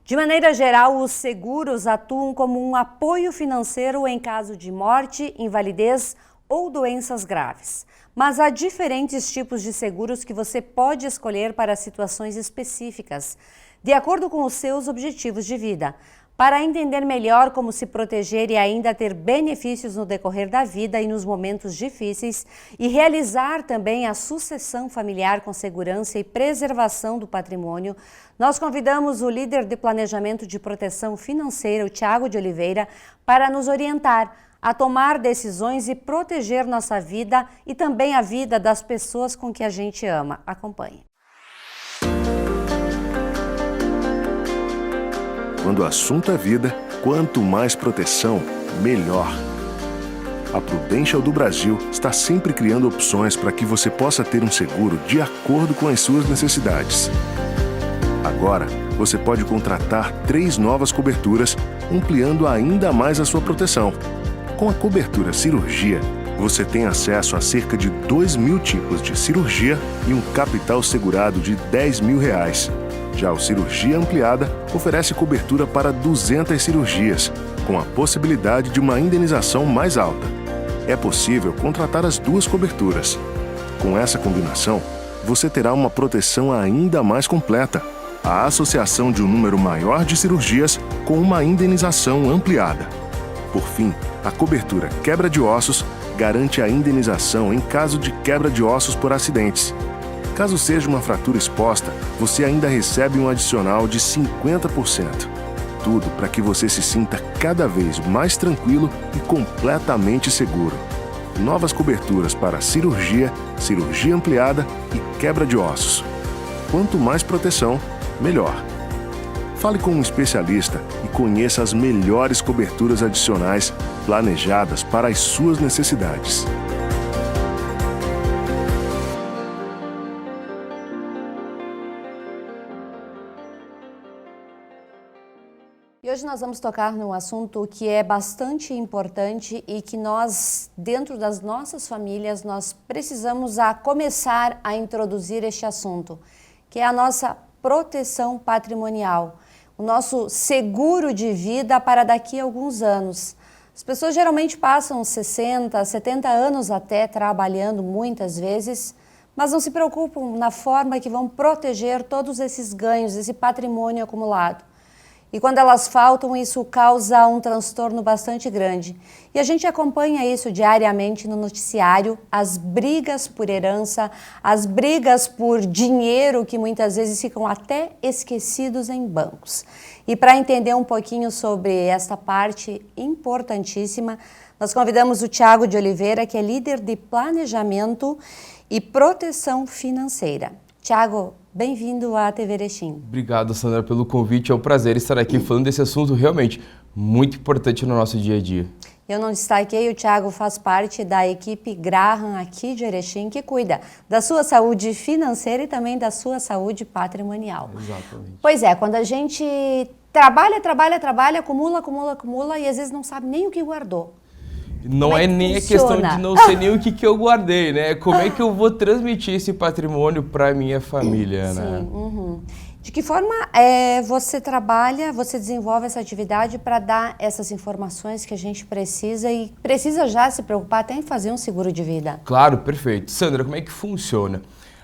De maneira geral, os seguros atuam como um apoio financeiro em caso de morte, invalidez ou doenças graves. Mas há diferentes tipos de seguros que você pode escolher para situações específicas, de acordo com os seus objetivos de vida. Para entender melhor como se proteger e ainda ter benefícios no decorrer da vida e nos momentos difíceis, e realizar também a sucessão familiar com segurança e preservação do patrimônio, nós convidamos o líder de planejamento de proteção financeira, o Thiago de Oliveira, para nos orientar a tomar decisões e proteger nossa vida e também a vida das pessoas com que a gente ama. Acompanhe. Quando o assunto é vida, quanto mais proteção, melhor. A Prudential do Brasil está sempre criando opções para que você possa ter um seguro de acordo com as suas necessidades. Agora, você pode contratar 3 novas coberturas, ampliando ainda mais a sua proteção. Com a cobertura cirurgia, você tem acesso a cerca de 2.000 tipos de cirurgia e um capital segurado de R$10.000. Já o Cirurgia Ampliada oferece cobertura para 200 cirurgias, com a possibilidade de uma indenização mais alta. É possível contratar as 2 coberturas. Com essa combinação, você terá uma proteção ainda mais completa. A associação de um número maior de cirurgias com uma indenização ampliada. Por fim, a cobertura quebra de ossos garante a indenização em caso de quebra de ossos por acidentes. Caso seja uma fratura exposta, você ainda recebe um adicional de 50%. Tudo para que você se sinta cada vez mais tranquilo e completamente seguro. Novas coberturas para cirurgia, cirurgia ampliada e quebra de ossos. Quanto mais proteção, melhor. Fale com um especialista e conheça as melhores coberturas adicionais planejadas para as suas necessidades. E hoje nós vamos tocar num assunto que é bastante importante e que nós, dentro das nossas famílias, nós precisamos começar a introduzir este assunto, que é a nossa proteção patrimonial, o nosso seguro de vida para daqui a alguns anos. As pessoas geralmente passam 60, 70 anos até trabalhando muitas vezes, mas não se preocupam na forma que vão proteger todos esses ganhos, esse patrimônio acumulado. E quando elas faltam, isso causa um transtorno bastante grande. E a gente acompanha isso diariamente no noticiário, as brigas por herança, as brigas por dinheiro que muitas vezes ficam até esquecidos em bancos. E para entender um pouquinho sobre esta parte importantíssima, nós convidamos o Thiago de Oliveira, que é líder de planejamento e proteção financeira. Thiago, bem-vindo à TV Erechim. Obrigado, Sandra, pelo convite. É um prazer estar aqui falando desse assunto realmente muito importante no nosso dia a dia. Eu não destaquei, o Thiago faz parte da equipe Graham aqui de Erechim, que cuida da sua saúde financeira e também da sua saúde patrimonial. Exatamente. Pois é, quando a gente trabalha, acumula e às vezes não sabe nem o que guardou. Não é nem a questão de não ser nem o que eu guardei, né? Como é que eu vou transmitir esse patrimônio para minha família, né? Sim. De que forma você trabalha, você desenvolve essa atividade para dar essas informações que a gente precisa e precisa já se preocupar até em fazer um seguro de vida? Claro, perfeito. Sandra, como é que funciona?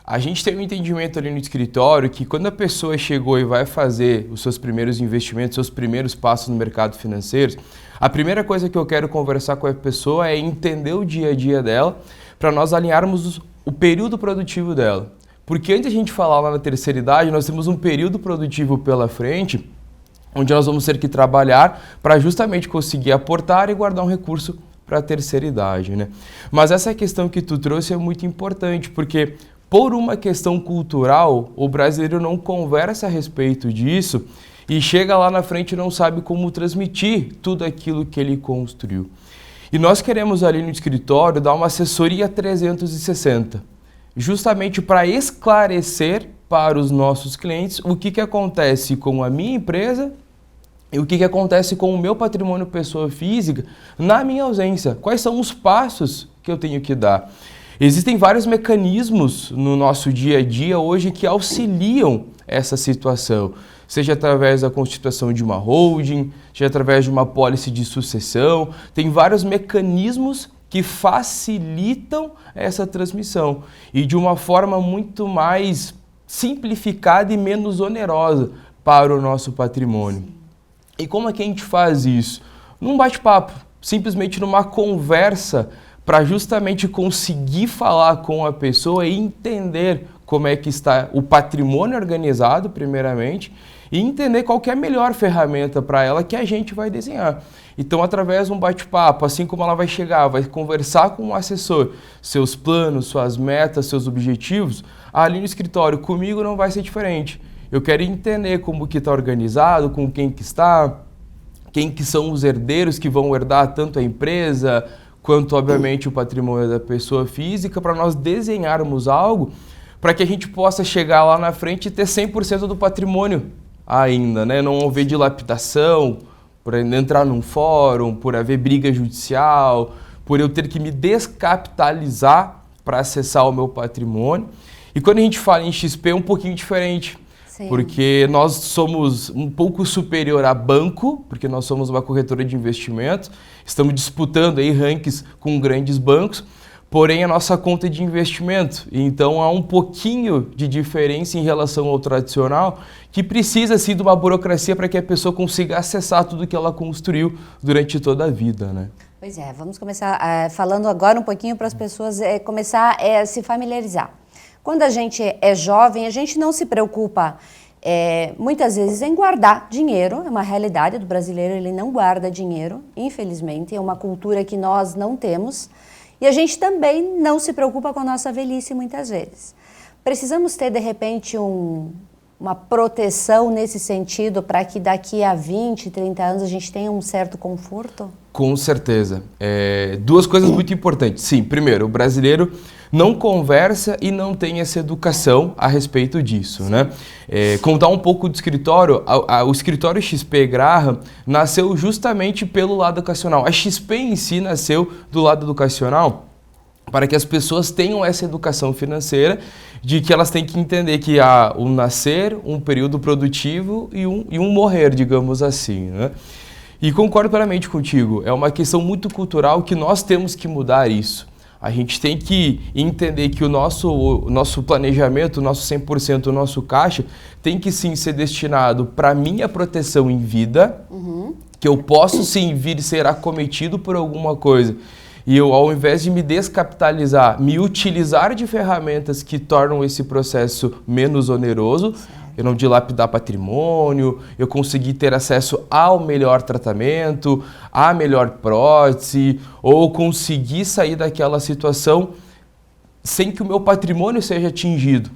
A gente tem um entendimento ali no escritório que quando a pessoa chegou e vai fazer os seus primeiros investimentos, seus primeiros passos no mercado financeiro, a primeira coisa que eu quero conversar com a pessoa é entender o dia a dia dela para nós alinharmos o período produtivo dela. Porque antes de a gente falar lá na terceira idade, nós temos um período produtivo pela frente, onde nós vamos ter que trabalhar para justamente conseguir aportar e guardar um recurso para a terceira idade, né? Mas essa questão que tu trouxe é muito importante, porque por uma questão cultural, o brasileiro não conversa a respeito disso e chega lá na frente e não sabe como transmitir tudo aquilo que ele construiu. E nós queremos ali no escritório dar uma assessoria 360, justamente para esclarecer para os nossos clientes o que acontece com a minha empresa e o que acontece com o meu patrimônio pessoa física na minha ausência. Quais são os passos que eu tenho que dar? Existem vários mecanismos no nosso dia a dia hoje que auxiliam essa situação. seja através da constituição de uma holding, seja através de uma apólice de sucessão. Tem vários mecanismos que facilitam essa transmissão e de uma forma muito mais simplificada e menos onerosa para o nosso patrimônio. E como é que a gente faz isso? Num bate-papo, simplesmente numa conversa, para justamente conseguir falar com a pessoa e entender como é que está o patrimônio organizado, primeiramente, e entender qual que é a melhor ferramenta para ela que a gente vai desenhar. Então, através de um bate-papo, assim como ela vai chegar, vai conversar com o assessor, seus planos, suas metas, seus objetivos, ali no escritório, comigo não vai ser diferente. Eu quero entender como que está organizado, com quem que está, quem que são os herdeiros que vão herdar tanto a empresa, quanto, obviamente, o patrimônio da pessoa física, para nós desenharmos algo para que a gente possa chegar lá na frente e ter 100% do patrimônio ainda, né? Não haver dilapidação, por entrar num fórum, por haver briga judicial, por eu ter que me descapitalizar para acessar o meu patrimônio. E quando a gente fala em XP é um pouquinho diferente. Sim. Porque nós somos um pouco superior a banco, porque nós somos uma corretora de investimento, estamos disputando aí rankings com grandes bancos, porém a nossa conta é de investimento, então há um pouquinho de diferença em relação ao tradicional, que precisa sim de uma burocracia para que a pessoa consiga acessar tudo que ela construiu durante toda a vida, né? Pois é, vamos começar falando agora um pouquinho para as pessoas começar a se familiarizar. Quando a gente é jovem, a gente não se preocupa muitas vezes em guardar dinheiro, é uma realidade do brasileiro, ele não guarda dinheiro, infelizmente, é uma cultura que nós não temos, e a gente também não se preocupa com a nossa velhice muitas vezes. Precisamos ter, de repente, uma proteção nesse sentido para que daqui a 20, 30 anos a gente tenha um certo conforto? Com certeza. Duas coisas muito importantes. Sim, primeiro, o brasileiro não conversa e não tem essa educação a respeito disso, né? Contar um pouco do escritório, o escritório XP Graham nasceu justamente pelo lado educacional. A XP em si nasceu do lado educacional para que as pessoas tenham essa educação financeira de que elas têm que entender que há um nascer, um período produtivo e um morrer, digamos assim, né? E concordo plenamente contigo, é uma questão muito cultural que nós temos que mudar isso. A gente tem que entender que o nosso planejamento, o nosso 100%, o nosso caixa, tem que sim ser destinado para minha proteção em vida, que eu posso sim vir ser acometido por alguma coisa. E eu, ao invés de me descapitalizar, me utilizar de ferramentas que tornam esse processo menos oneroso, eu não dilapidar patrimônio, eu conseguir ter acesso ao melhor tratamento, à melhor prótese, ou conseguir sair daquela situação sem que o meu patrimônio seja atingido.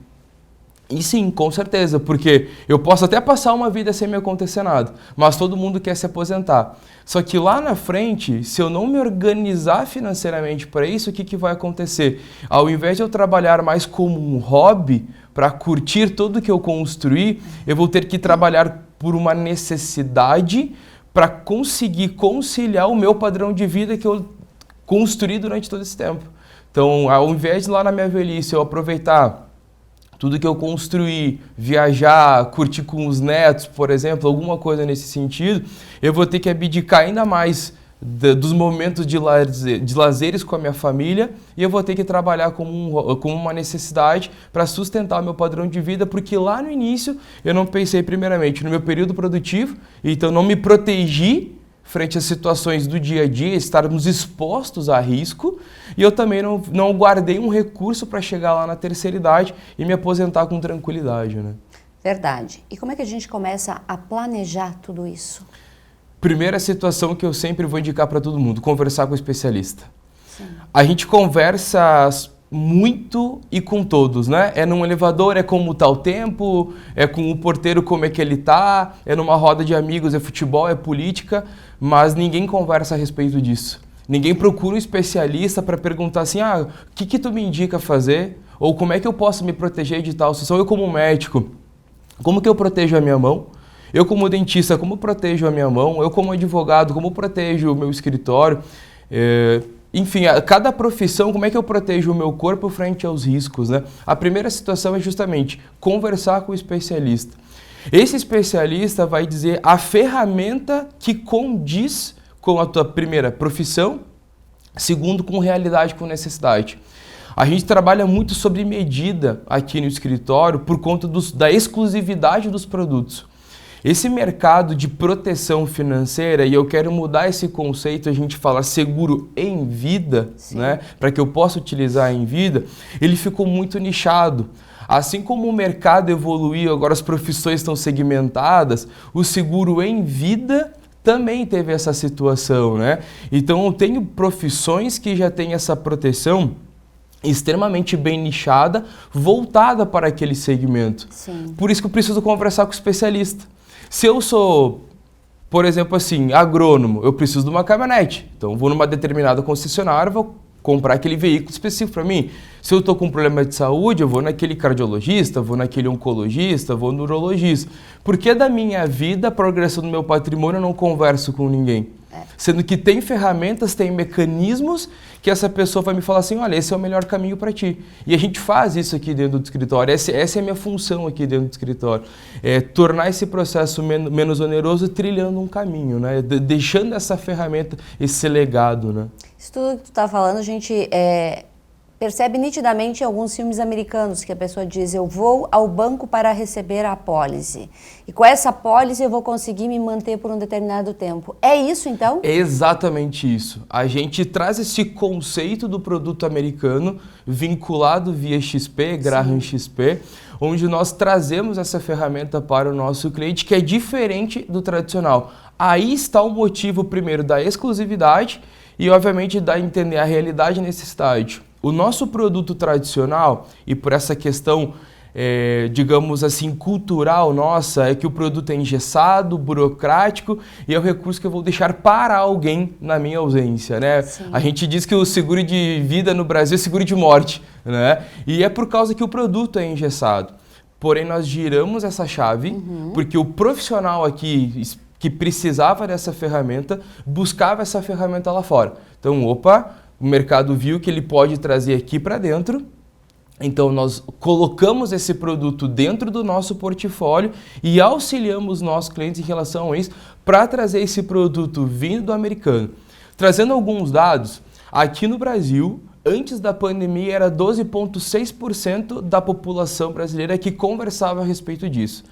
E sim, com certeza, porque eu posso até passar uma vida sem me acontecer nada, mas todo mundo quer se aposentar. Só que lá na frente, se eu não me organizar financeiramente para isso, o que vai acontecer? Ao invés de eu trabalhar mais como um hobby, para curtir tudo que eu construí, eu vou ter que trabalhar por uma necessidade para conseguir conciliar o meu padrão de vida que eu construí durante todo esse tempo. Então, ao invés de lá na minha velhice eu aproveitar tudo que eu construí, viajar, curtir com os netos, por exemplo, alguma coisa nesse sentido, eu vou ter que abdicar ainda mais dos momentos de lazeres com a minha família e eu vou ter que trabalhar como uma necessidade para sustentar o meu padrão de vida, porque lá no início eu não pensei primeiramente no meu período produtivo, então não me protegi frente às situações do dia a dia, estarmos expostos a risco, e eu também não guardei um recurso para chegar lá na terceira idade e me aposentar com tranquilidade, né? Verdade. E como é que a gente começa a planejar tudo isso? Primeira situação que eu sempre vou indicar para todo mundo, conversar com o especialista. Sim. A gente conversa muito e com todos, né? É num elevador, é como tá o tempo, é com o porteiro como é que ele tá, é numa roda de amigos, é futebol, é política, mas ninguém conversa a respeito disso. Ninguém procura um especialista para perguntar assim, o que tu me indica fazer? Ou como é que eu posso me proteger de tal situação? Eu como médico, como que eu protejo a minha mão? Eu como dentista, como protejo a minha mão? Eu como advogado, como protejo o meu escritório? Enfim, cada profissão, como é que eu protejo o meu corpo frente aos riscos, né? A primeira situação é justamente conversar com o especialista. Esse especialista vai dizer a ferramenta que condiz com a tua primeira profissão, segundo, com realidade, com necessidade. A gente trabalha muito sobre medida aqui no escritório por conta da exclusividade dos produtos. Esse mercado de proteção financeira, e eu quero mudar esse conceito, a gente fala seguro em vida, né, para que eu possa utilizar em vida, ele ficou muito nichado. Assim como o mercado evoluiu, agora as profissões estão segmentadas, o seguro em vida também teve essa situação, né? Então eu tenho profissões que já têm essa proteção extremamente bem nichada, voltada para aquele segmento. Sim. Por isso que eu preciso conversar com o especialista. Se eu sou, por exemplo, assim, agrônomo, eu preciso de uma caminhonete. Então, vou numa determinada concessionária, vou comprar aquele veículo específico para mim. Se eu estou com um problema de saúde, eu vou naquele cardiologista, vou naquele oncologista, vou no urologista. Porque da minha vida, a progressão do meu patrimônio, eu não converso com ninguém. Sendo que tem ferramentas, tem mecanismos que essa pessoa vai me falar assim, olha, esse é o melhor caminho para ti. E a gente faz isso aqui dentro do escritório, essa é a minha função aqui dentro do escritório. É tornar esse processo menos oneroso, trilhando um caminho, né? Deixando essa ferramenta, esse legado, né? Isso tudo que tu está falando, a gente percebe nitidamente em alguns filmes americanos, que a pessoa diz, eu vou ao banco para receber a apólice. E com essa apólice eu vou conseguir me manter por um determinado tempo. É isso, então? É exatamente isso. A gente traz esse conceito do produto americano vinculado via XP, Graham XP, onde nós trazemos essa ferramenta para o nosso cliente, que é diferente do tradicional. Aí está o motivo, primeiro, da exclusividade e, obviamente, da entender a realidade e necessidade. O nosso produto tradicional, e por essa questão, digamos assim, cultural nossa, é que o produto é engessado, burocrático e é o recurso que eu vou deixar para alguém na minha ausência, né? A gente diz que o seguro de vida no Brasil é seguro de morte, né? E é por causa que o produto é engessado. Porém, nós giramos essa chave, porque o profissional aqui que precisava dessa ferramenta, buscava essa ferramenta lá fora. Então, opa, o mercado viu que ele pode trazer aqui para dentro, então nós colocamos esse produto dentro do nosso portfólio e auxiliamos nossos clientes em relação a isso para trazer esse produto vindo do americano. Trazendo alguns dados, aqui no Brasil, antes da pandemia era 12,6% da população brasileira que conversava a respeito disso.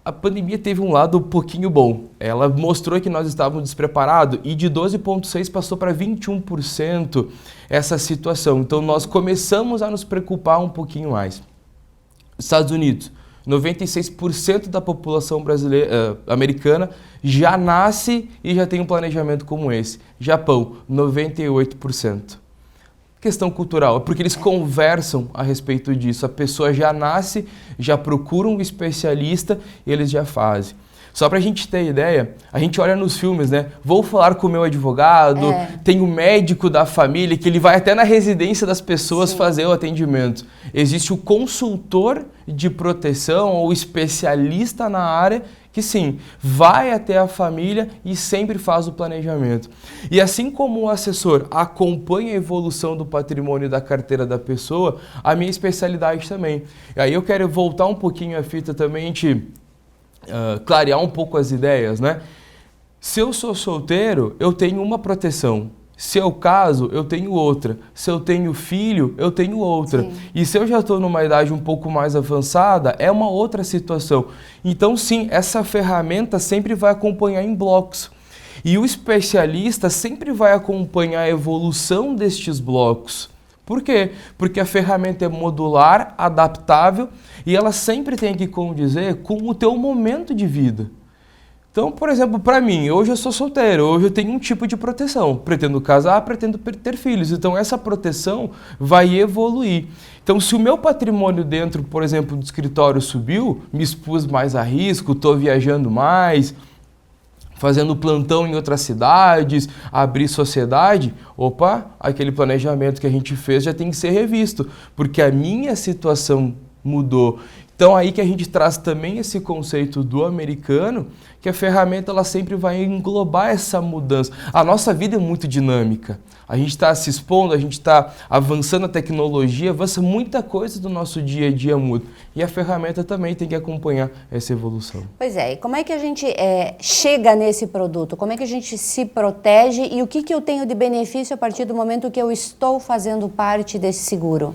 A pandemia teve um lado um pouquinho bom. Ela mostrou que nós estávamos despreparados e de 12,6% passou para 21% essa situação. Então nós começamos a nos preocupar um pouquinho mais. Estados Unidos, 96% da população brasileira, americana já nasce e já tem um planejamento como esse. Japão, 98%. Questão cultural, é porque eles conversam a respeito disso. A pessoa já nasce, já procura um especialista e eles já fazem. Só para a gente ter ideia, a gente olha nos filmes, né? Vou falar com o meu advogado, tem o médico da família, que ele vai até na residência das pessoas fazer o atendimento. Existe o consultor de proteção ou especialista na área que sim, vai até a família e sempre faz o planejamento. E assim como o assessor acompanha a evolução do patrimônio da carteira da pessoa, a minha especialidade também. E aí eu quero voltar um pouquinho a fita também, a gente clarear um pouco as ideias, né? Se eu sou solteiro, eu tenho uma proteção. Se eu caso, eu tenho outra. Se eu tenho filho, eu tenho outra. Sim. E se eu já estou numa idade um pouco mais avançada, é uma outra situação. Então, sim, essa ferramenta sempre vai acompanhar em blocos. E o especialista sempre vai acompanhar a evolução destes blocos. Por quê? Porque a ferramenta é modular, adaptável e ela sempre tem que condizer com o teu momento de vida. Então, por exemplo, para mim, hoje eu sou solteiro, hoje eu tenho um tipo de proteção. Pretendo casar, pretendo ter filhos. Então, essa proteção vai evoluir. Então, se o meu patrimônio dentro, por exemplo, do escritório subiu, me expus mais a risco, estou viajando mais, fazendo plantão em outras cidades, abrir sociedade, opa, aquele planejamento que a gente fez já tem que ser revisto, porque a minha situação mudou. Então aí que a gente traz também esse conceito do americano, que a ferramenta ela sempre vai englobar essa mudança. A nossa vida é muito dinâmica. A gente está se expondo, a gente está avançando a tecnologia, avança muita coisa do nosso dia a dia muda. E a ferramenta também tem que acompanhar essa evolução. Pois é, e como é que a gente chega nesse produto? Como é que a gente se protege e o que eu tenho de benefício a partir do momento que eu estou fazendo parte desse seguro?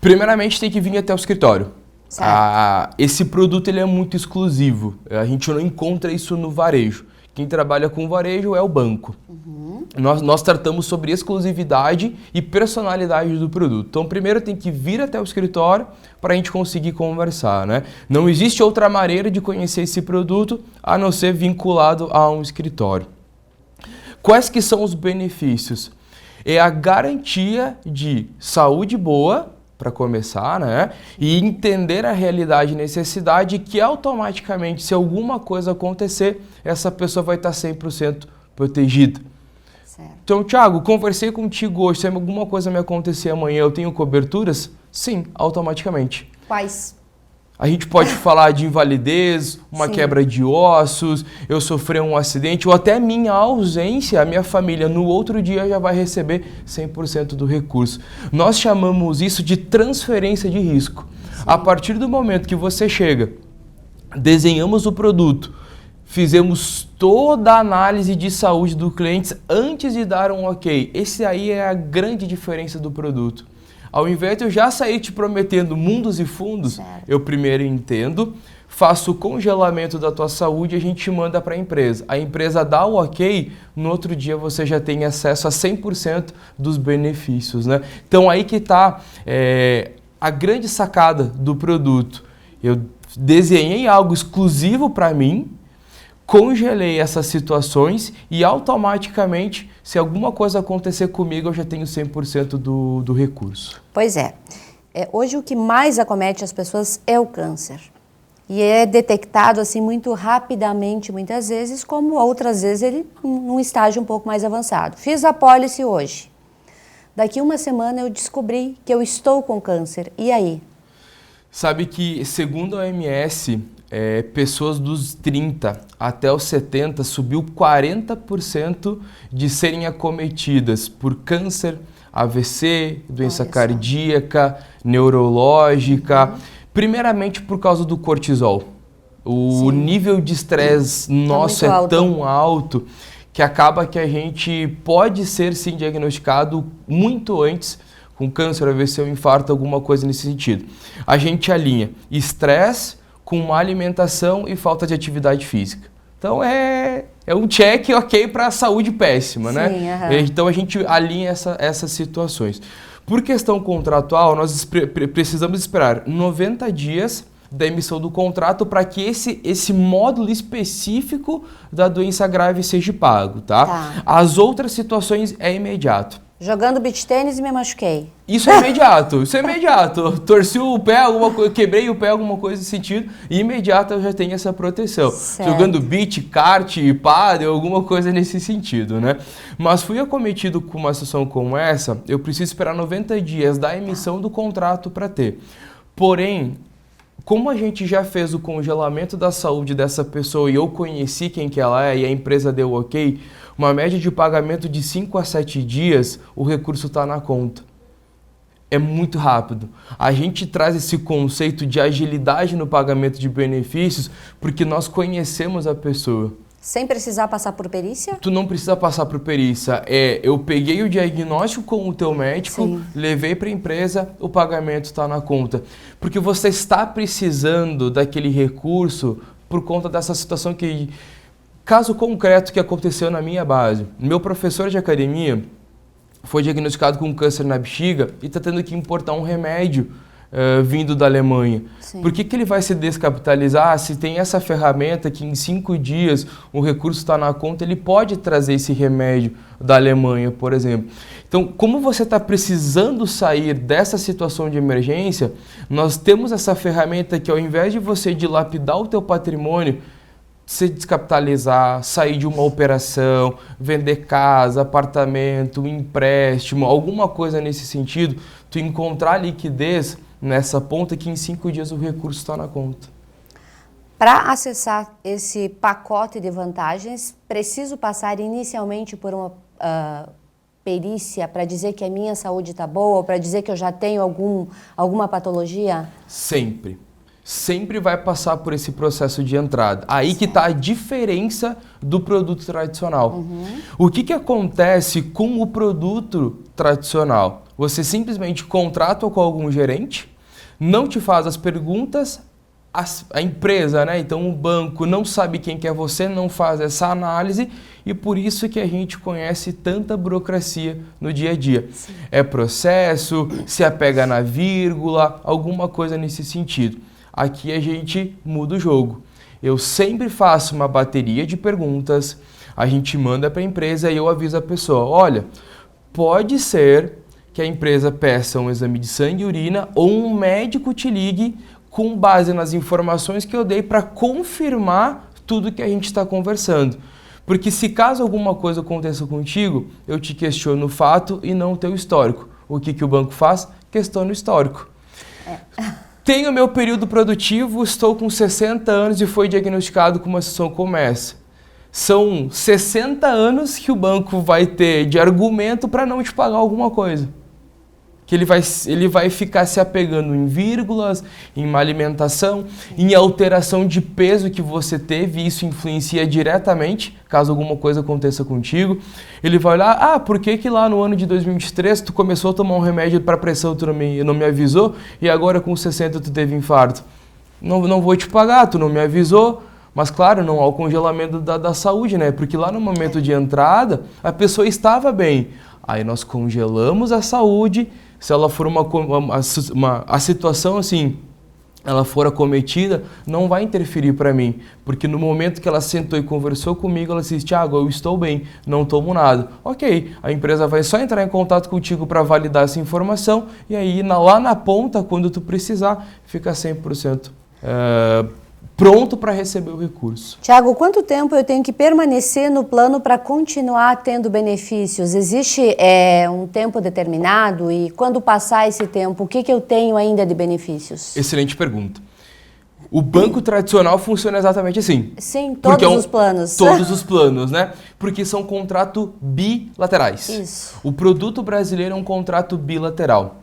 Primeiramente tem que vir até o escritório. Esse produto ele é muito exclusivo, a gente não encontra isso no varejo. Quem trabalha com varejo é o banco. Nós tratamos sobre exclusividade e personalidade do produto. Então, primeiro tem que vir até o escritório para a gente conseguir conversar, né? Não existe outra maneira de conhecer esse produto a não ser vinculado a um escritório. Quais que são os benefícios? É a garantia de saúde boa, para começar, né? E entender a realidade e necessidade que automaticamente, se alguma coisa acontecer, essa pessoa vai estar 100% protegida. Certo. Então, Thiago, conversei contigo hoje, se alguma coisa me acontecer amanhã, eu tenho coberturas? Sim, automaticamente. Quais? A gente pode falar de invalidez, uma quebra de ossos, eu sofri um acidente, ou até minha ausência, a minha família no outro dia já vai receber 100% do recurso. Nós chamamos isso de transferência de risco. A partir do momento que você chega, desenhamos o produto, fizemos toda a análise de saúde do cliente antes de dar um ok. Esse aí é a grande diferença do produto. Ao invés de eu já sair te prometendo mundos e fundos, eu primeiro entendo, faço o congelamento da tua saúde e a gente manda para a empresa. A empresa dá o ok, no outro dia você já tem acesso a 100% dos benefícios, né? Então aí que está a grande sacada do produto. Eu desenhei algo exclusivo para mim, congelei essas situações e automaticamente, se alguma coisa acontecer comigo, eu já tenho 100% do recurso. Pois é. Hoje o que mais acomete as pessoas é o câncer. E é detectado assim muito rapidamente, muitas vezes, como outras vezes ele num estágio um pouco mais avançado. Fiz a pólice hoje. Daqui uma semana eu descobri que eu estou com câncer. E aí? Sabe que, segundo a OMS, pessoas dos 30 até os 70 subiu 40% de serem acometidas por câncer, AVC, doença cardíaca, neurológica, primeiramente por causa do cortisol. O nível de estresse nosso é tão alto que acaba que a gente pode ser sim diagnosticado muito antes com câncer, AVC ou infarto, alguma coisa nesse sentido. A gente alinha estresse com uma alimentação e falta de atividade física. Então é um check ok para a saúde péssima, né? Então a gente alinha essas situações. Por questão contratual, nós precisamos esperar 90 dias da emissão do contrato para que esse módulo específico da doença grave seja pago, tá? As outras situações é imediato. Jogando beach tênis e me machuquei. Isso é imediato, isso é imediato. Torci o pé, alguma coisa, quebrei o pé, alguma coisa nesse sentido, e imediato eu já tenho essa proteção. Certo. Jogando beach, kart, pádel, alguma coisa nesse sentido, né? Mas fui acometido com uma situação como essa, eu preciso esperar 90 dias da emissão do contrato para ter. Porém, como a gente já fez o congelamento da saúde dessa pessoa e eu conheci quem que ela é e a empresa deu ok, uma média de pagamento de 5 a 7 dias, o recurso está na conta. É muito rápido. A gente traz esse conceito de agilidade no pagamento de benefícios porque nós conhecemos a pessoa. Sem precisar passar por perícia? Tu não precisa passar por perícia. Eu peguei o diagnóstico com o teu médico, levei para a empresa, o pagamento está na conta. Porque você está precisando daquele recurso por conta dessa situação que... Caso concreto que aconteceu na minha base. Meu professor de academia foi diagnosticado com câncer na bexiga e está tendo que importar um remédio vindo da Alemanha. Por que ele vai se descapitalizar se tem essa ferramenta que em 5 dias o recurso está na conta, ele pode trazer esse remédio da Alemanha, por exemplo. Então, como você está precisando sair dessa situação de emergência, nós temos essa ferramenta que ao invés de você dilapidar o teu patrimônio, se descapitalizar, sair de uma operação, vender casa, apartamento, empréstimo, alguma coisa nesse sentido, tu encontrar liquidez, nessa ponta que em 5 dias o recurso está na conta. Para acessar esse pacote de vantagens, preciso passar inicialmente por uma perícia para dizer que a minha saúde está boa ou para dizer que eu já tenho alguma patologia? Sempre. Sempre vai passar por esse processo de entrada. Aí que está a diferença do produto tradicional. O que acontece com o produto tradicional? Você simplesmente contrata com algum gerente, não te faz as perguntas, a empresa, né? Então o banco não sabe quem que é você, não faz essa análise e por isso que a gente conhece tanta burocracia no dia a dia. Sim. É processo, se apega na vírgula, alguma coisa nesse sentido. Aqui a gente muda o jogo. Eu sempre faço uma bateria de perguntas, a gente manda para a empresa e eu aviso a pessoa, olha, pode ser que a empresa peça um exame de sangue e urina ou um médico te ligue com base nas informações que eu dei para confirmar tudo que a gente está conversando. Porque se caso alguma coisa aconteça contigo, eu te questiono o fato e não o teu histórico. O que o banco faz? Questiona o histórico. Tenho meu período produtivo, estou com 60 anos e foi diagnosticado com uma situação como essa. São 60 anos que o banco vai ter de argumento para não te pagar alguma coisa. Que ele vai ficar se apegando em vírgulas, em uma alimentação, em alteração de peso que você teve, isso influencia diretamente, caso alguma coisa aconteça contigo. Ele vai olhar, por que lá no ano de 2023 tu começou a tomar um remédio para pressão, tu não me avisou, e agora com 60 tu teve infarto? Não vou te pagar, tu não me avisou, mas claro, não há o congelamento da saúde, né? Porque lá no momento de entrada, a pessoa estava bem. Aí nós congelamos a saúde. Se ela for a situação assim, ela for acometida, não vai interferir para mim. Porque no momento que ela sentou e conversou comigo, ela disse, Thiago, eu estou bem, não tomo nada. Ok, a empresa vai só entrar em contato contigo para validar essa informação e aí lá na ponta, quando tu precisar, fica 100% pronto para receber o recurso. Thiago, quanto tempo eu tenho que permanecer no plano para continuar tendo benefícios? Existe um tempo determinado e quando passar esse tempo, o que eu tenho ainda de benefícios? Excelente pergunta. O banco tradicional funciona exatamente assim. Sim, todos os planos. Todos os planos, né? Porque são contratos bilaterais. Isso. O produto brasileiro é um contrato bilateral.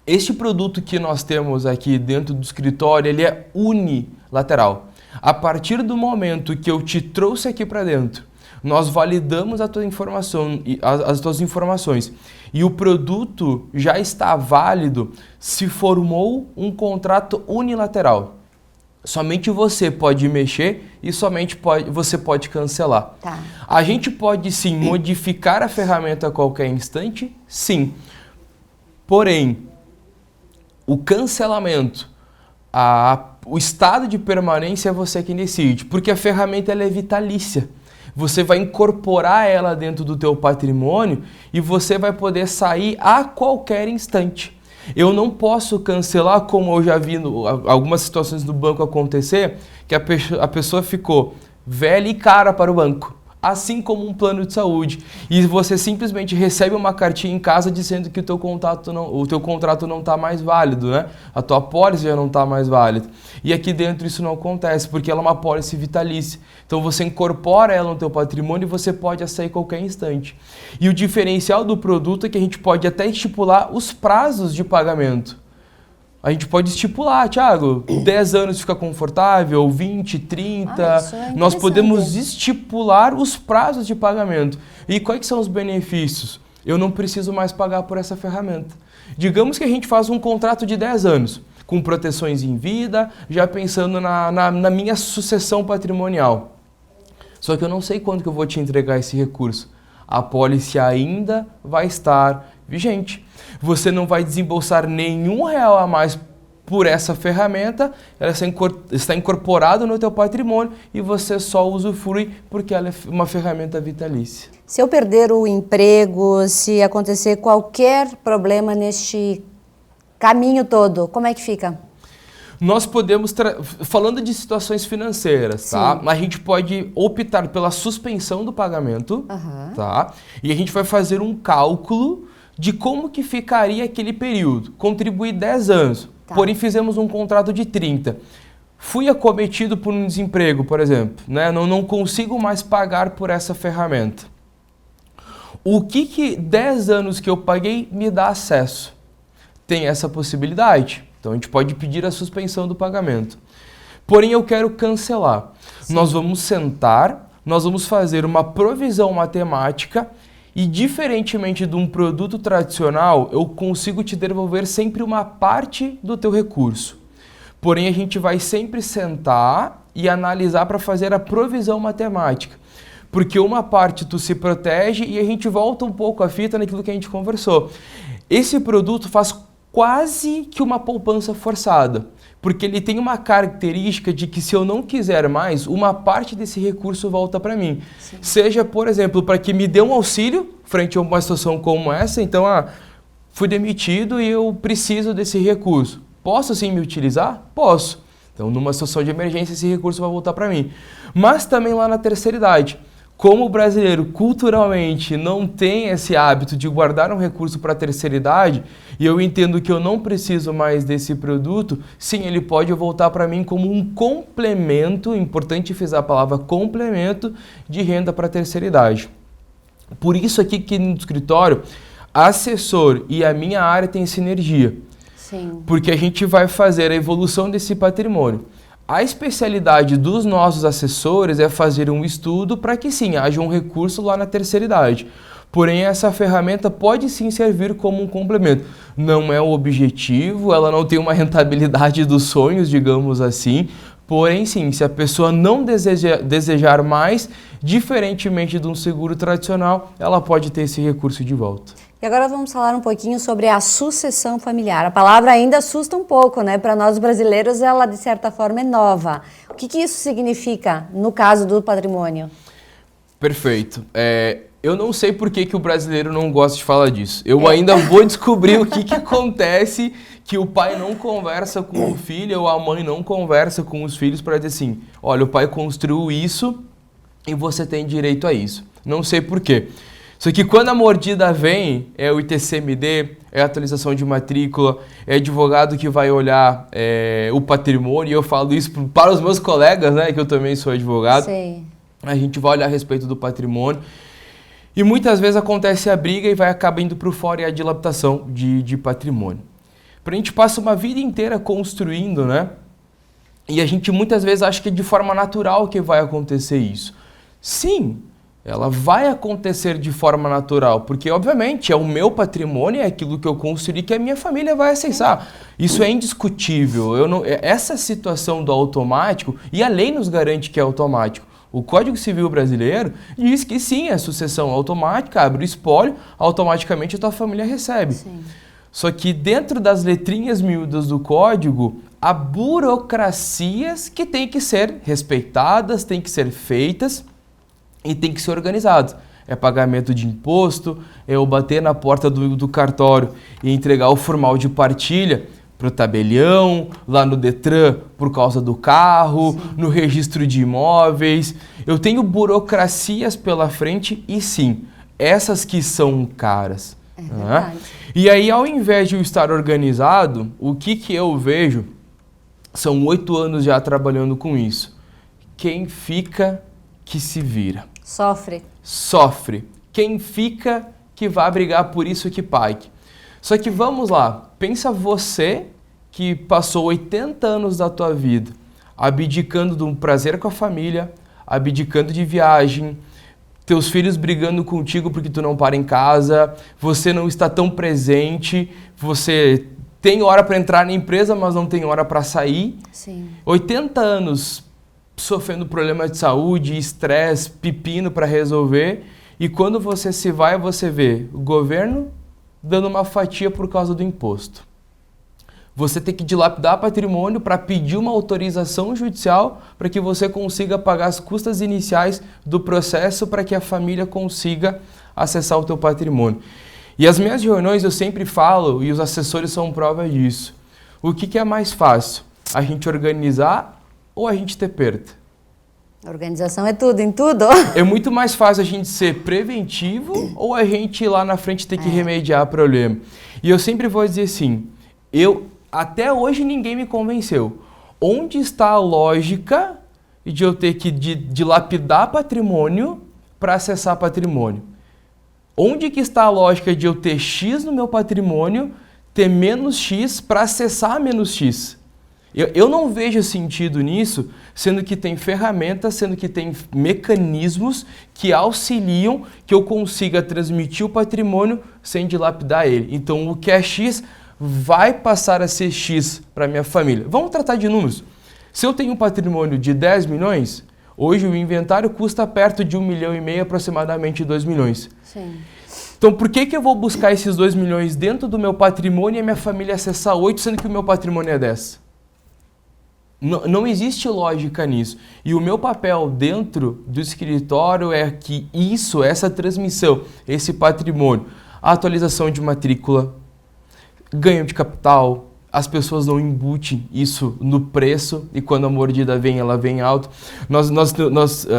Este produto que nós temos aqui dentro do escritório, ele é unilateral. A partir do momento que eu te trouxe aqui para dentro, nós validamos a tua informação, as tuas informações e o produto já está válido, se formou um contrato unilateral. Somente você pode mexer e somente você pode cancelar. Tá. A gente pode sim modificar a ferramenta a qualquer instante, sim. Porém, o cancelamento, o estado de permanência é você quem decide, porque a ferramenta ela é vitalícia. Você vai incorporar ela dentro do teu patrimônio e você vai poder sair a qualquer instante. Eu não posso cancelar, como eu já vi algumas situações do banco acontecer, que a pessoa ficou velha e cara para o banco. Assim como um plano de saúde. E você simplesmente recebe uma cartinha em casa dizendo que o teu contrato não está mais válido, né? A tua pólice já não está mais válida. E aqui dentro isso não acontece, porque ela é uma pólice vitalícia. Então você incorpora ela no teu patrimônio e você pode sair a qualquer instante. E o diferencial do produto é que a gente pode até estipular os prazos de pagamento. A gente pode estipular, Thiago, 10 anos fica confortável, 20, 30. Nós podemos estipular os prazos de pagamento. E quais são os benefícios? Eu não preciso mais pagar por essa ferramenta. Digamos que a gente faz um contrato de 10 anos, com proteções em vida, já pensando na minha sucessão patrimonial. Só que eu não sei quando que eu vou te entregar esse recurso. A pólice ainda vai estar vigente. Você não vai desembolsar nenhum real a mais por essa ferramenta, ela está incorporada no teu patrimônio e você só usufrui porque ela é uma ferramenta vitalícia. Se eu perder o emprego, se acontecer qualquer problema neste caminho todo, como é que fica? Nós podemos, falando de situações financeiras, tá? A gente pode optar pela suspensão do pagamento, tá? E a gente vai fazer um cálculo de como que ficaria aquele período. Contribuir 10 anos. porém fizemos um contrato de 30. Fui acometido por um desemprego, por exemplo, né? Não consigo mais pagar por essa ferramenta. O que 10 anos que eu paguei me dá acesso? Tem essa possibilidade. Então a gente pode pedir a suspensão do pagamento. Porém eu quero cancelar. Sim. Nós vamos sentar, nós vamos fazer uma provisão matemática e, diferentemente de um produto tradicional, eu consigo te devolver sempre uma parte do teu recurso. Porém, a gente vai sempre sentar e analisar para fazer a provisão matemática. Porque uma parte tu se protege e a gente volta um pouco a fita naquilo que a gente conversou. Esse produto faz quase que uma poupança forçada. Porque ele tem uma característica de que, se eu não quiser mais, uma parte desse recurso volta para mim. Sim. Seja, por exemplo, para que me dê um auxílio frente a uma situação como essa. Então, fui demitido e eu preciso desse recurso. Posso sim me utilizar? Posso. Então, numa situação de emergência, esse recurso vai voltar para mim. Mas também lá na terceira idade. Como o brasileiro culturalmente não tem esse hábito de guardar um recurso para a terceira idade, e eu entendo que eu não preciso mais desse produto, sim, ele pode voltar para mim como um complemento, importante frisar a palavra complemento, de renda para a terceira idade. Por isso aqui que no escritório, assessor e a minha área tem sinergia. Sim. Porque a gente vai fazer a evolução desse patrimônio. A especialidade dos nossos assessores é fazer um estudo para que sim, haja um recurso lá na terceira idade. Porém, essa ferramenta pode sim servir como um complemento. Não é o objetivo, ela não tem uma rentabilidade dos sonhos, digamos assim. Porém, sim, se a pessoa não desejar mais, diferentemente de um seguro tradicional, ela pode ter esse recurso de volta. E agora vamos falar um pouquinho sobre a sucessão familiar. A palavra ainda assusta um pouco, né? Para nós brasileiros, ela de certa forma é nova. O que isso significa no caso do patrimônio? Perfeito. Eu não sei por que o brasileiro não gosta de falar disso. Eu ainda vou descobrir o que acontece que o pai não conversa com o filho ou a mãe não conversa com os filhos para dizer assim, olha, o pai construiu isso e você tem direito a isso. Não sei por quê. Só que quando a mordida vem, é o ITCMD, é a atualização de matrícula, é advogado que vai olhar o patrimônio, e eu falo isso para os meus colegas, né, que eu também sou advogado. Sim. A gente vai olhar a respeito do patrimônio. E muitas vezes acontece a briga e vai acabar indo para o fora e a dilapidação de patrimônio. A gente passa uma vida inteira construindo, né? E a gente muitas vezes acha que é de forma natural que vai acontecer isso. Sim, ela vai acontecer de forma natural, porque obviamente é o meu patrimônio, é aquilo que eu construí que a minha família vai acessar. Isso é indiscutível. Essa situação do automático, e a lei nos garante que é automático. O Código Civil brasileiro diz que sim, a sucessão automática, abre o espólio, automaticamente a tua família recebe. Sim. Só que dentro das letrinhas miúdas do código, há burocracias que têm que ser respeitadas, têm que ser feitas e têm que ser organizadas. É pagamento de imposto, é eu bater na porta do cartório e entregar o formal de partilha para o tabelião, lá no Detran por causa do carro, sim, no registro de imóveis. Eu tenho burocracias pela frente e sim, essas que são caras. É verdade. E aí, ao invés de eu estar organizado, o que eu vejo, são 8 anos já trabalhando com isso. Quem fica, que se vira. Sofre. Sofre. Quem fica, que vai brigar por isso que pague. Só que vamos lá, pensa você que passou 80 anos da tua vida abdicando de um prazer com a família, abdicando de viagem, teus filhos brigando contigo porque tu não para em casa, você não está tão presente, você tem hora para entrar na empresa, mas não tem hora para sair. Sim. 80 anos sofrendo problemas de saúde, estresse, pepino para resolver, e quando você se vai, você vê o governo dando uma fatia por causa do imposto. Você tem que dilapidar patrimônio para pedir uma autorização judicial para que você consiga pagar as custas iniciais do processo para que a família consiga acessar o teu patrimônio. E as minhas reuniões eu sempre falo, e os assessores são prova disso, o que é mais fácil? A gente organizar ou a gente ter perda? Organização é tudo, em tudo. É muito mais fácil a gente ser preventivo ou a gente lá na frente ter que remediar o problema. E eu sempre vou dizer assim, até hoje ninguém me convenceu. Onde está a lógica de eu ter que dilapidar patrimônio para acessar patrimônio? Onde que está a lógica de eu ter X no meu patrimônio, ter menos X para acessar menos X? Eu não vejo sentido nisso, sendo que tem ferramentas, sendo que tem mecanismos que auxiliam que eu consiga transmitir o patrimônio sem dilapidar ele. Então, o que é X vai passar a ser X para minha família. Vamos tratar de números. Se eu tenho um patrimônio de 10 milhões, hoje o inventário custa perto de 1,5 milhão, aproximadamente 2 milhões. Sim. Então, por que eu vou buscar esses 2 milhões dentro do meu patrimônio e a minha família acessar 8, sendo que o meu patrimônio é 10? Não existe lógica nisso. E o meu papel dentro do escritório é que essa transmissão, esse patrimônio, a atualização de matrícula, ganho de capital, as pessoas não embutem isso no preço e quando a mordida vem, ela vem alto.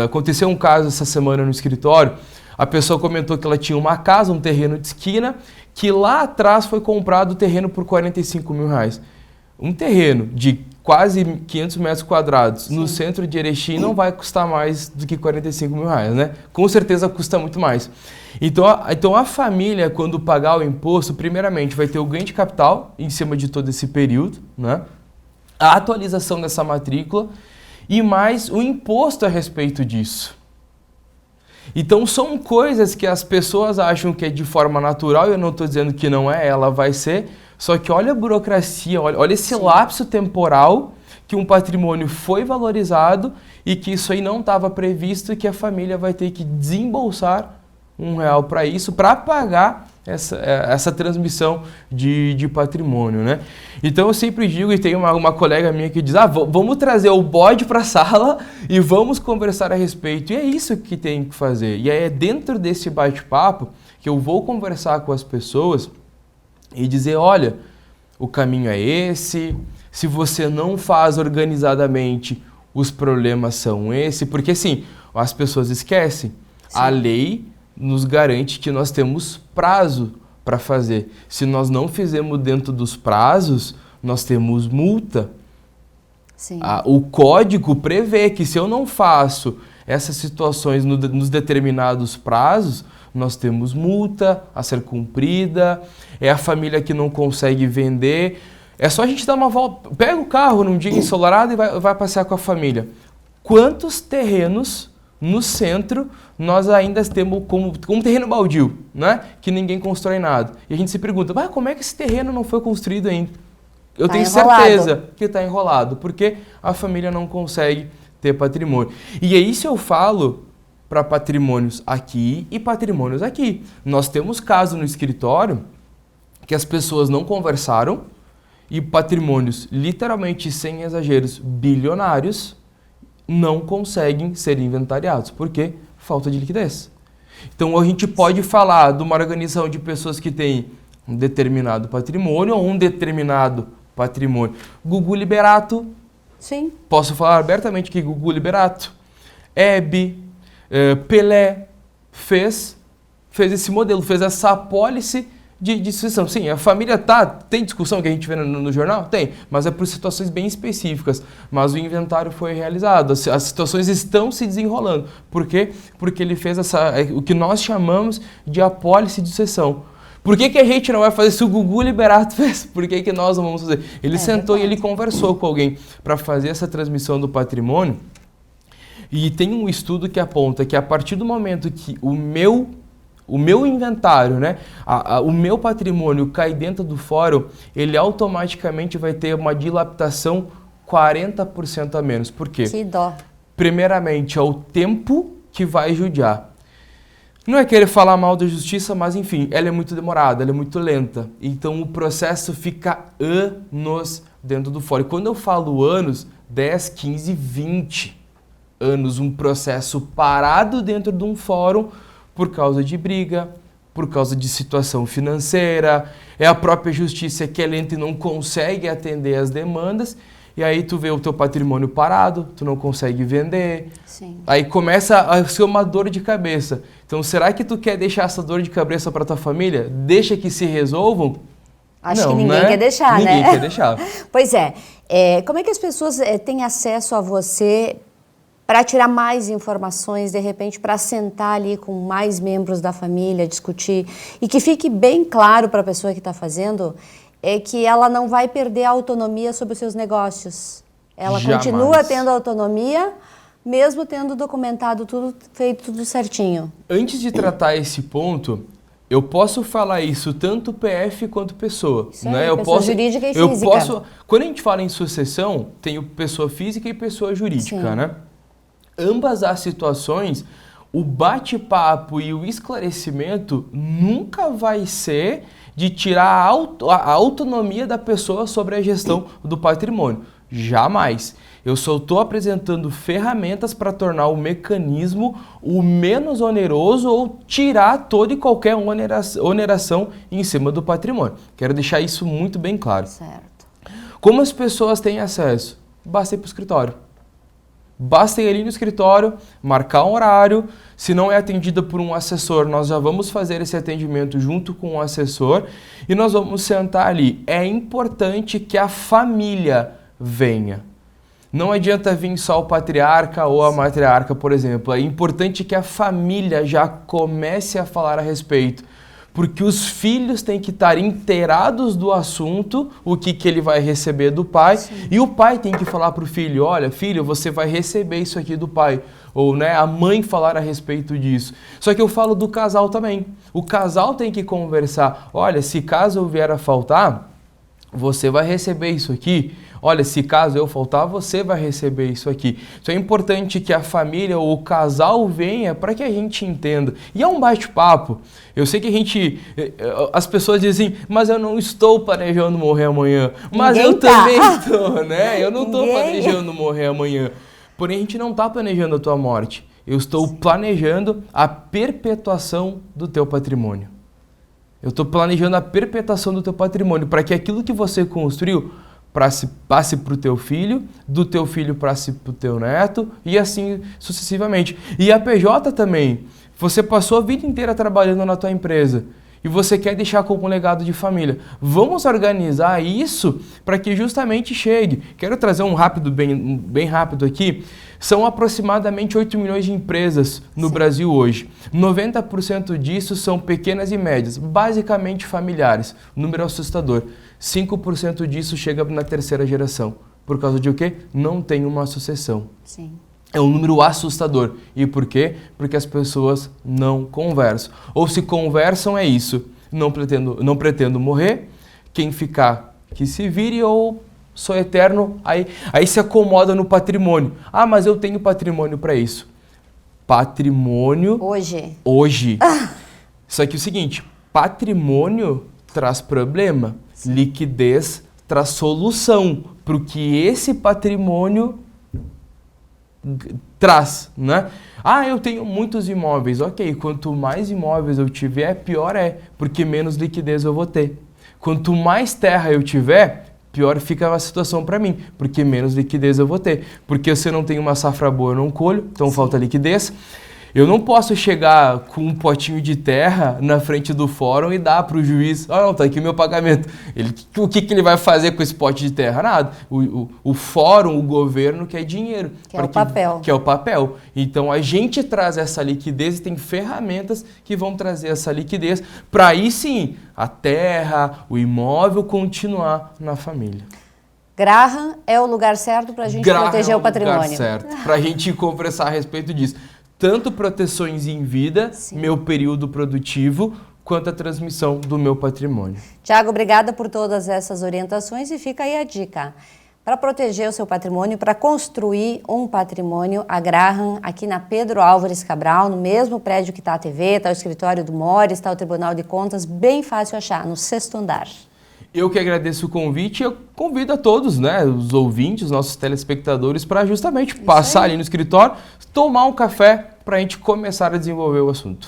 Aconteceu um caso essa semana no escritório, a pessoa comentou que ela tinha uma casa, um terreno de esquina, que lá atrás foi comprado o terreno por 45 mil reais. Um terreno de quase 500 metros quadrados no centro de Erechim não vai custar mais do que 45 mil reais, né? Com certeza custa muito mais. Então a família, quando pagar o imposto, primeiramente vai ter o ganho de capital em cima de todo esse período, né? A atualização dessa matrícula e mais o imposto a respeito disso. Então são coisas que as pessoas acham que é de forma natural, eu não estou dizendo que não é, ela vai ser, só que olha a burocracia, olha esse lapso temporal que um patrimônio foi valorizado e que isso aí não estava previsto e que a família vai ter que desembolsar R$1 para isso, para pagar essa transmissão de patrimônio, né? Então eu sempre digo, e tem uma colega minha que diz, vamos trazer o bode para a sala e vamos conversar a respeito. E é isso que tem que fazer. E é dentro desse bate-papo que eu vou conversar com as pessoas e dizer, olha, o caminho é esse, se você não faz organizadamente, os problemas são esse, porque assim, as pessoas esquecem, a lei nos garante que nós temos prazo para fazer. Se nós não fizermos dentro dos prazos, nós temos multa. Sim. O código prevê que se eu não faço essas situações nos determinados prazos, nós temos multa a ser cumprida, é a família que não consegue vender. É só a gente dar uma volta, pega o carro num dia ensolarado e vai passear com a família. Quantos terrenos no centro nós ainda temos como terreno baldio, né? Que ninguém constrói nada. E a gente se pergunta, como é que esse terreno não foi construído ainda? Eu tenho certeza que está enrolado, porque a família não consegue ter patrimônio. E é isso eu falo para patrimônios aqui e patrimônios aqui. Nós temos casos no escritório que as pessoas não conversaram e patrimônios, literalmente sem exageros, bilionários, não conseguem ser inventariados. Por quê? Falta de liquidez. Então a gente pode falar de uma organização de pessoas que tem um determinado patrimônio ou um determinado patrimônio. Gugu Liberato. Sim. Posso falar abertamente que Gugu Liberato, Hebe, Pelé fez esse modelo, fez essa apólice de sucessão. Sim, a família tem discussão que a gente vê no jornal? Tem, mas é por situações bem específicas. Mas o inventário foi realizado, as situações estão se desenrolando. Por quê? Porque ele fez o que nós chamamos de apólice de sucessão. Por que a gente não vai fazer se o Gugu Liberato fez? Por que nós não vamos fazer? Ele sentou e ele conversou com alguém para fazer essa transmissão do patrimônio. E tem um estudo que aponta que a partir do momento que o meu inventário, né, o meu patrimônio cai dentro do fórum, ele automaticamente vai ter uma dilapidação 40% a menos. Por quê? Que dó. Primeiramente, é o tempo que vai judiar. Não é querer falar mal da justiça, mas enfim, ela é muito demorada, ela é muito lenta. Então o processo fica anos dentro do fórum. E quando eu falo anos, 10, 15, 20 anos, um processo parado dentro de um fórum por causa de briga, por causa de situação financeira, é a própria justiça que é lenta e não consegue atender as demandas, e aí tu vê o teu patrimônio parado, tu não consegue vender, Sim. Aí começa a ser uma dor de cabeça. Então será que tu quer deixar essa dor de cabeça para tua família? Deixa que se resolvam? Acho que ninguém quer deixar, né? Ninguém quer deixar. Pois é. Como é que as pessoas têm acesso a você para tirar mais informações, de repente, para sentar ali com mais membros da família, discutir, e que fique bem claro para a pessoa que está fazendo que ela não vai perder a autonomia sobre os seus negócios. Ela Jamais. continua tendo autonomia, mesmo tendo documentado tudo, feito tudo certinho. Antes de tratar esse ponto, eu posso falar isso tanto PF quanto pessoa. Isso né? aí, pessoa jurídica e física. Quando a gente fala em sucessão, tem pessoa física e pessoa jurídica, Sim. né? Ambas as situações, o bate-papo e o esclarecimento nunca vai ser de tirar a autonomia da pessoa sobre a gestão do patrimônio. Jamais. Eu só estou apresentando ferramentas para tornar o mecanismo o menos oneroso ou tirar toda e qualquer oneração em cima do patrimônio. Quero deixar isso muito bem claro. Certo. Como as pessoas têm acesso? Basta ir para o escritório. Basta ir ali no escritório, marcar um horário. Se não é atendida por um assessor, nós já vamos fazer esse atendimento junto com o assessor e nós vamos sentar ali. É importante que a família venha. Não adianta vir só o patriarca ou a matriarca, por exemplo. É importante que a família já comece a falar a respeito, porque os filhos têm que estar inteirados do assunto, o que ele vai receber do pai. Sim. E o pai tem que falar para o filho, olha, filho, você vai receber isso aqui do pai. Ou a mãe falar a respeito disso. Só que eu falo do casal também. O casal tem que conversar, olha, se caso eu vier a faltar, você vai receber isso aqui. Olha, se caso eu faltar, você vai receber isso aqui. Então é importante que a família ou o casal venha para que a gente entenda. E é um bate-papo. Eu sei que as pessoas dizem, mas eu não estou planejando morrer amanhã. Mas eu também estou, né? Eu não estou planejando morrer amanhã. Porém, a gente não está planejando a tua morte. Eu estou planejando a perpetuação do teu patrimônio. Eu estou planejando a perpetuação do teu patrimônio para que aquilo que você construiu passe para o teu filho, do teu filho passe para o teu neto e assim sucessivamente. E a PJ também. Você passou a vida inteira trabalhando na tua empresa e você quer deixar como um legado de família. Vamos organizar isso para que justamente chegue. Quero trazer bem rápido aqui. São aproximadamente 8 milhões de empresas no Brasil hoje. 90% disso são pequenas e médias, basicamente familiares. Número assustador. 5% disso chega na terceira geração. Por causa de o quê? Não tem uma sucessão. Sim. É um número assustador. E por quê? Porque as pessoas não conversam. Ou se conversam é isso. Não pretendo morrer, quem ficar que se vire ou sou eterno, aí se acomoda no patrimônio. Ah, mas eu tenho patrimônio para isso. Patrimônio... Hoje. Só que é o seguinte, patrimônio traz problema. Sim. Liquidez traz solução para o que esse patrimônio traz, né? Ah, eu tenho muitos imóveis. Ok, quanto mais imóveis eu tiver, pior é, porque menos liquidez eu vou ter. Quanto mais terra eu tiver, pior fica a situação para mim, porque menos liquidez eu vou ter. Porque se eu não tenho uma safra boa, eu não colho, então Sim. falta liquidez. Eu não posso chegar com um potinho de terra na frente do fórum e dar para o juiz, não, tá aqui o meu pagamento. O que ele vai fazer com esse pote de terra? Nada. O fórum, o governo quer dinheiro. Que é o papel. Que é o papel. Então a gente traz essa liquidez e tem ferramentas que vão trazer essa liquidez para aí sim a terra, o imóvel continuar na família. Graham é o lugar certo para a gente proteger o patrimônio. É o lugar certo para a gente conversar a respeito disso. Tanto proteções em vida, Sim. meu período produtivo, quanto a transmissão do meu patrimônio. Tiago, obrigada por todas essas orientações e fica aí a dica. Para proteger o seu patrimônio, para construir um patrimônio, a Graham, aqui na Pedro Álvares Cabral, no mesmo prédio que está a TV, está o escritório do Mores, está o Tribunal de Contas, bem fácil achar, no 6º andar. Eu que agradeço o convite e eu convido a todos, né, os ouvintes, nossos telespectadores, para justamente passar ali no escritório, tomar um café para a gente começar a desenvolver o assunto.